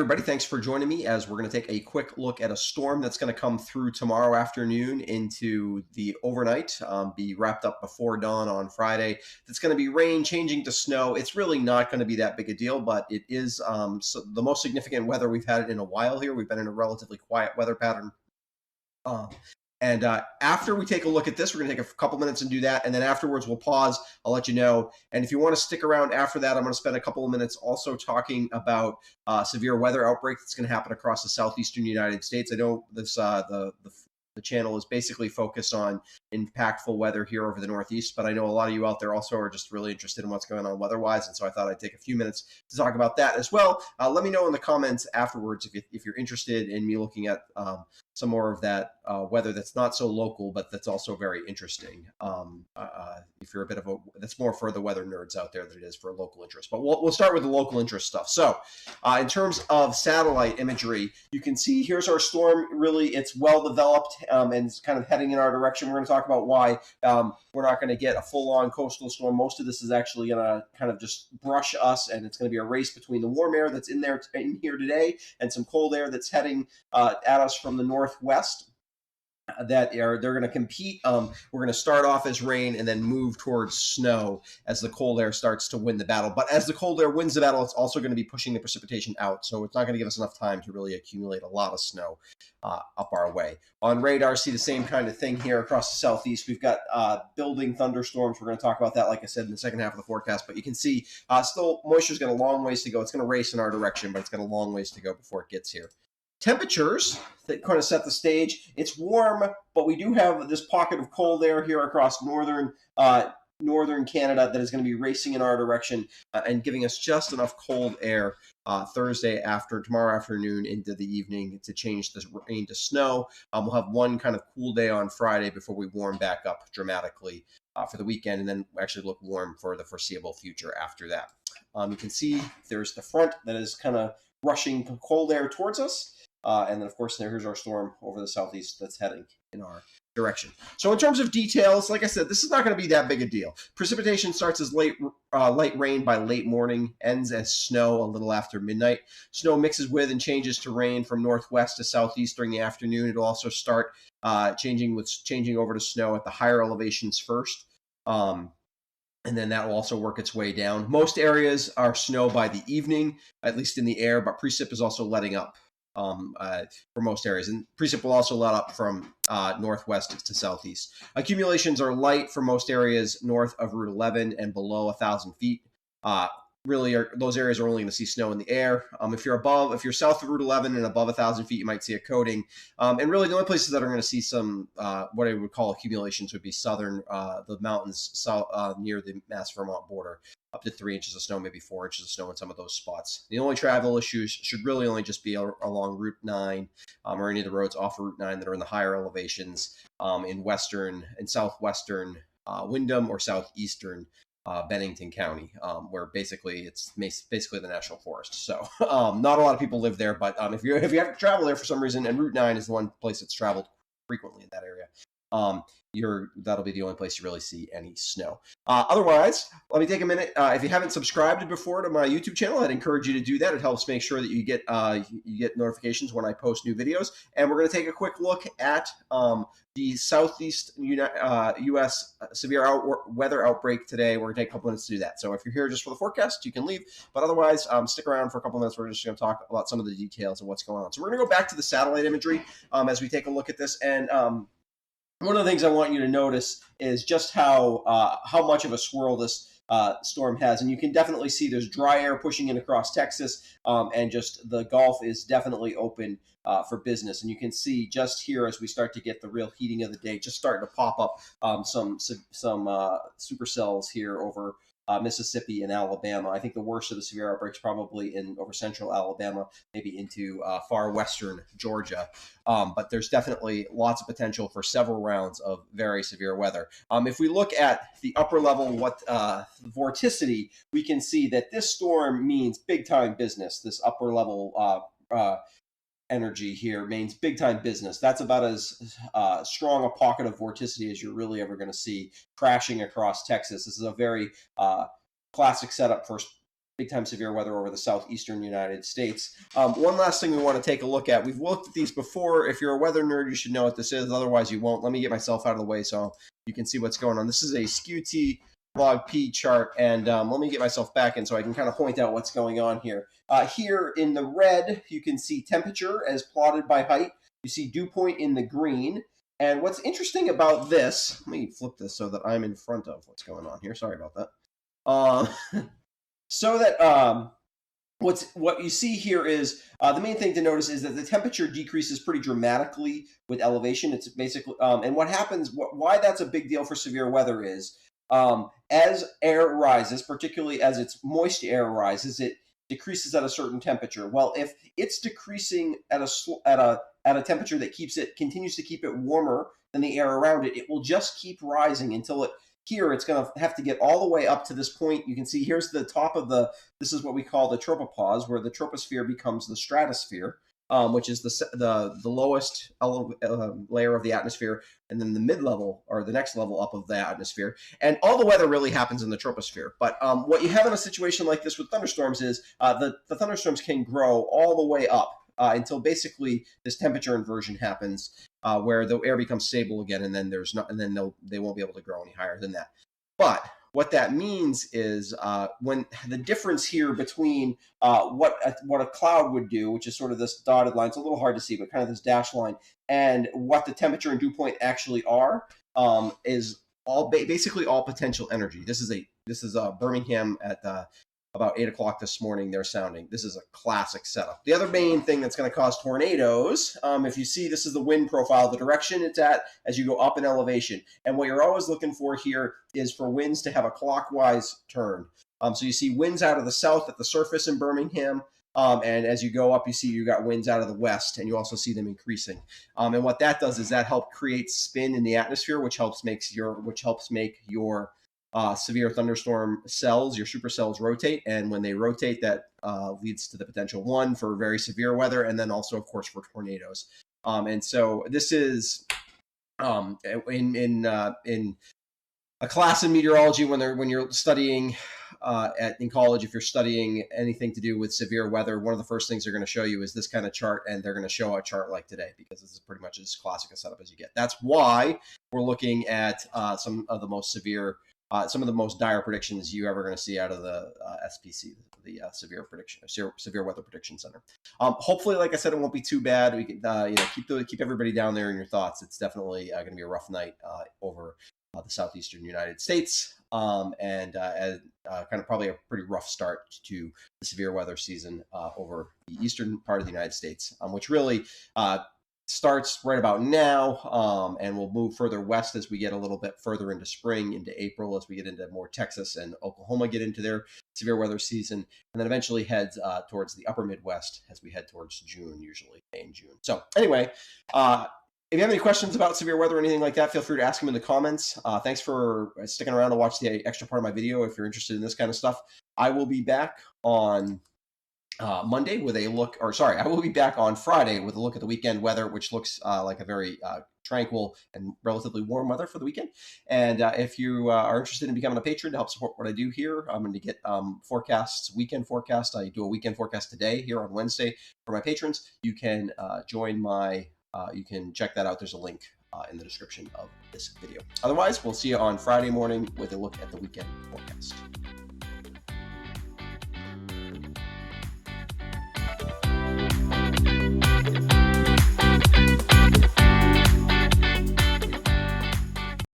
everybody. Thanks for joining me as we're going to take a quick look at a storm that's going to come through tomorrow afternoon into the overnight, be wrapped up before dawn on Friday. It's going to be rain changing to snow. It's really not going to be that big a deal, but it is the most significant weather we've had in a while here. We've been in a relatively quiet weather pattern. And after we take a look at this, we're going to take a couple minutes and do that. And then afterwards, we'll pause. I'll let you know. And if you want to stick around after that, I'm going to spend a couple of minutes also talking about severe weather outbreak that's going to happen across the southeastern United States. I know this the channel is basically focused on impactful weather here over the Northeast, but I know a lot of you out there also are just really interested in what's going on weather-wise, and so I thought I'd take a few minutes to talk about that as well. Let me know in the comments afterwards if you're interested in me looking at some more of that weather that's not so local, but that's also very interesting. If you're a bit of that's more for the weather nerds out there than it is for local interest. But we'll start with the local interest stuff. So in terms of satellite imagery, you can see here's our storm. Really, it's well developed and it's kind of heading in our direction. We're going to talk about why we're not going to get a full-on coastal storm. Most of this is actually going to kind of just brush us, and it's going to be a race between the warm air that's in here today and some cold air that's heading at us from the northwest. They're going to compete. We're going to start off as rain and then move towards snow as the cold air starts to win the battle. But as the cold air wins the battle, it's also going to be pushing the precipitation out. So it's not going to give us enough time to really accumulate a lot of snow up our way. On radar, see the same kind of thing here across the southeast. We've got building thunderstorms. We're going to talk about that, like I said, in the second half of the forecast. But you can see still moisture's got a long ways to go. It's going to race in our direction, but it's got a long ways to go before it gets here. Temperatures that kind of set the stage. It's warm, but we do have this pocket of cold air here across northern Canada that is going to be racing in our direction and giving us just enough cold air tomorrow afternoon into the evening to change this rain to snow. We'll have one kind of cool day on Friday before we warm back up dramatically for the weekend, and then actually look warm for the foreseeable future after that. You can see there's the front that is kind of rushing cold air towards us. And then, of course, here's our storm over the southeast that's heading in our direction. So in terms of details, like I said, this is not going to be that big a deal. Precipitation starts as light rain by late morning, ends as snow a little after midnight. Snow mixes with and changes to rain from northwest to southeast during the afternoon. It'll also start changing over to snow at the higher elevations first. And then that will also work its way down. Most areas are snow by the evening, at least in the air, but precip is also letting up for most areas. And precip will also let up from northwest to southeast. Accumulations are light for most areas north of Route 11 and below 1,000 feet. Those areas are only going to see snow in the air. If you're south of Route 11 and above 1,000 feet, you might see a coating. And really the only places that are going to see some what I would call accumulations would be the mountains near the Mass Vermont border. Up to 3 inches of snow, maybe 4 inches of snow in some of those spots. The only travel issues should really only just be along Route 9 or any of the roads off Route 9 that are in the higher elevations in western and southwestern Windham or southeastern Bennington County, where basically it's basically the national forest. So not a lot of people live there, but if you have to travel there for some reason, and Route 9 is the one place that's traveled frequently in that area, that'll be the only place you really see any snow. Otherwise, let me take a minute. If you haven't subscribed before to my YouTube channel, I'd encourage you to do that. It helps make sure that you get notifications when I post new videos. And we're going to take a quick look at the southeast U.S. severe weather outbreak today. We're going to take a couple minutes to do that. So if you're here just for the forecast, you can leave. But otherwise, stick around for a couple minutes. We're just going to talk about some of the details of what's going on. So we're going to go back to the satellite imagery as we take a look at this. And one of the things I want you to notice is just how much of a swirl this storm has. And you can definitely see there's dry air pushing in across Texas, and just the Gulf is definitely open for business. And you can see just here as we start to get the real heating of the day, just starting to pop up some supercells here over Mississippi and Alabama. I think the worst of the severe outbreaks probably over central Alabama, maybe into far western Georgia. But there's definitely lots of potential for several rounds of very severe weather. If we look at the upper level, vorticity, we can see that this storm means big time business. This upper level energy here means big time business. That's about as strong a pocket of vorticity as you're really ever going to see crashing across Texas. This is a very classic setup for big time severe weather over the southeastern United States. One last thing we want to take a look at. We've looked at these before. If you're a weather nerd, you should know what this is. Otherwise, you won't. Let me get myself out of the way so you can see what's going on. This is a skew-T log P chart, and let me get myself back in so I can kind of point out what's going on here. Here in the red, you can see temperature as plotted by height. You see dew point in the green. And what's interesting about this, let me flip this so that I'm in front of what's going on here. Sorry about that. So that what you see here is the main thing to notice is that the temperature decreases pretty dramatically with elevation. It's basically and what happens, why that's a big deal for severe weather is as air rises, particularly as it's moist air rises, it decreases at a certain temperature. Well, if it's decreasing at a temperature that continues to keep it warmer than the air around it, it will just keep rising until it's going to have to get all the way up to this point. You can see here's the top of this is what we call the tropopause, where the troposphere becomes the stratosphere, which is the lowest layer of the atmosphere, and then the mid-level or the next level up of the atmosphere. And all the weather really happens in the troposphere. But what you have in a situation like this with thunderstorms is the thunderstorms can grow all the way up until basically this temperature inversion happens, where the air becomes stable again, and then they won't be able to grow any higher than that. But what that means is when the difference here between what a cloud would do, which is sort of this dotted line, it's a little hard to see, but kind of this dashed line, and what the temperature and dew point actually are, is basically all potential energy. This is Birmingham at about 8 o'clock this morning. They're sounding. This is a classic setup. The other main thing that's going to cause tornadoes, if you see, this is the wind profile, the direction it's at as you go up in elevation. And what you're always looking for here is for winds to have a clockwise turn. So you see winds out of the south at the surface in Birmingham. And as you go up, you see you got winds out of the west, and you also see them increasing. And what that does is that helps create spin in the atmosphere, which helps make your severe thunderstorm cells, your supercells, rotate. And when they rotate, that leads to the potential for very severe weather, and then also, of course, for tornadoes. And so this is in a class in meteorology when you're studying in college. If you're studying anything to do with severe weather, one of the first things they're going to show you is this kind of chart, and they're going to show a chart like today, because this is pretty much as classic a setup as you get. That's why we're looking at some of the most dire predictions you're ever going to see out of the SPC, the Severe Weather Prediction Center. Hopefully, like I said, it won't be too bad. We can keep everybody down there in your thoughts. It's definitely going to be a rough night over the southeastern United States, and kind of probably a pretty rough start to the severe weather season over the eastern part of the United States, which really starts right about now, and we'll move further west as we get a little bit further into spring, into April, as we get into more Texas and Oklahoma get into their severe weather season, and then eventually heads towards the upper Midwest as we head towards June, usually May and June. So anyway, if you have any questions about severe weather or anything like that, feel free to ask them in the comments. Thanks for sticking around to watch the extra part of my video if you're interested in this kind of stuff. I will be back on Monday with a look, I will be back on Friday with a look at the weekend weather, which looks like a very tranquil and relatively warm weather for the weekend. And if you are interested in becoming a patron to help support what I do here, I'm going to get weekend forecast. I do a weekend forecast today here on Wednesday for my patrons. You can you can check that out. There's a link in the description of this video. Otherwise, we'll see you on Friday morning with a look at the weekend forecast.